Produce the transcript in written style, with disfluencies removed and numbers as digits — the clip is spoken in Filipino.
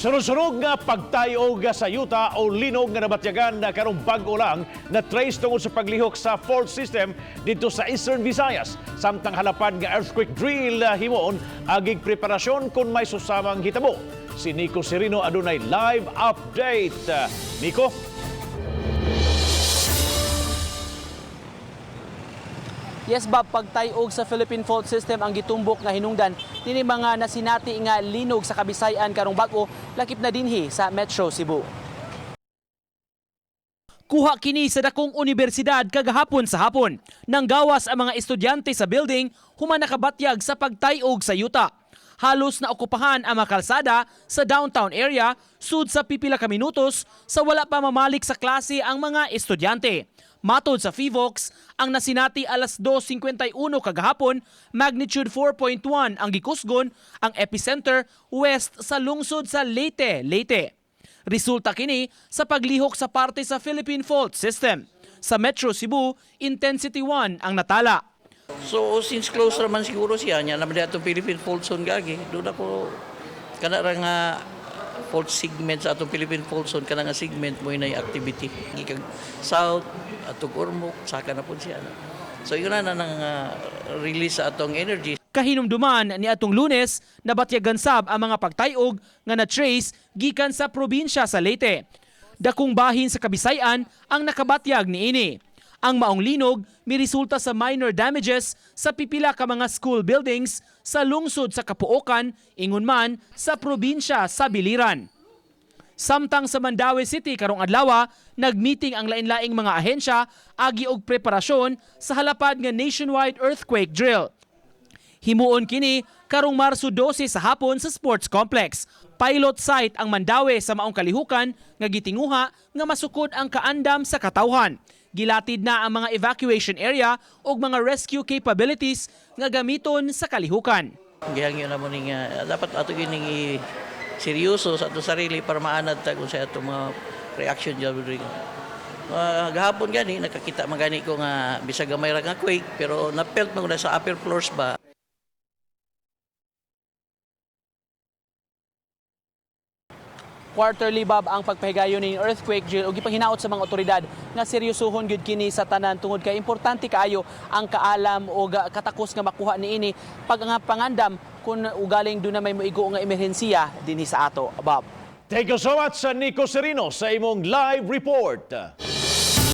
Sunod-sunod nga pagtayo nga sa yuta o linog nga nabatyagan na karong bag-o lang na trace tungod sa paglihok sa fault system dito sa Eastern Visayas. Samtang halapan nga earthquake drill himon agig preparasyon kung may susamang hitabo. Si Nico Serino adunay live update. Nico? Yes, Bob, pagtayog sa Philippine Fault System ang gitumbok nga hinungdan nini mga nasinati nga linog sa Kabisayan karong bag-o lakip na dinhi sa Metro Cebu. Kuha kini sa dakong universidad kagahapon sa hapon. Nang gawas ang mga estudyante sa building human nakabatyag sa pagtayog sa yuta. Halos na okupahan ang mga kalsada sa downtown area sud sa pipila ka minutos sa wala pa mamalik sa klase ang mga estudyante. Matod sa FIVOX, ang nasinati alas 2:51 kagahapon, magnitude 4.1 ang gikusgon, ang epicenter west sa lungsod sa Leyte, Leyte. Resulta kini sa paglihok sa parte sa Philippine Fault System. Sa Metro Cebu, intensity 1 ang natala. So since close naman siguro siya, niya naman itong Philippine Fault Zone gagi, doon ako kanara nga fault segment sa atong Philippine Fault Zone, kanang nga segment mo na activity. Gikag south, atong Ormoc, saka na po siya. So yun na nang release sa atong energy. Kahinumduman ni atong Lunes, nabatyagan sab ang mga pagtayog nga na-trace gikan sa probinsya sa Leyte. Dakong bahin sa Kabisayan ang nakabatyag niini. Ang maong linog miresulta sa minor damages sa pipila ka mga school buildings sa lungsod sa Kapuokan, ingon man sa probinsya sa Biliran. Samtang sa Mandaue City karong adlaw, nagmeeting ang lain-laing mga ahensya agi og preparasyon sa halapad nga nationwide earthquake drill. Himuon kini karong Marso 12 sa hapon sa Sports Complex. Pilot site ang Mandaue sa maong kalihukan nga gitinguha nga masukod ang kaandam sa katawhan. Gilatid na ang mga evacuation area ug mga rescue capabilities nga gamiton sa kalihukan. Gihangyo na mo ning dapat ato gining seryoso sa ato sarili para maanad ta kung sa ato mga reaction job ring. Gahapon gani nakakita man gani ko nga bisag gamay ra nga quake pero na-felt mo na sa upper floors ba. Quarterly, Bob, ang pagpahigayon ni earthquake drill ug ipanghinaot sa mga otoridad nga seryosohon gyud kini sa tanan tungod kay importante kaayo ang kaalam o katakos nga makuha niini pag nga pangandam kung ugaling doon na may moigo nga emerhensiya dinhi sa ato, Bob. Thank you so much, Nico Serino, sa imong live report.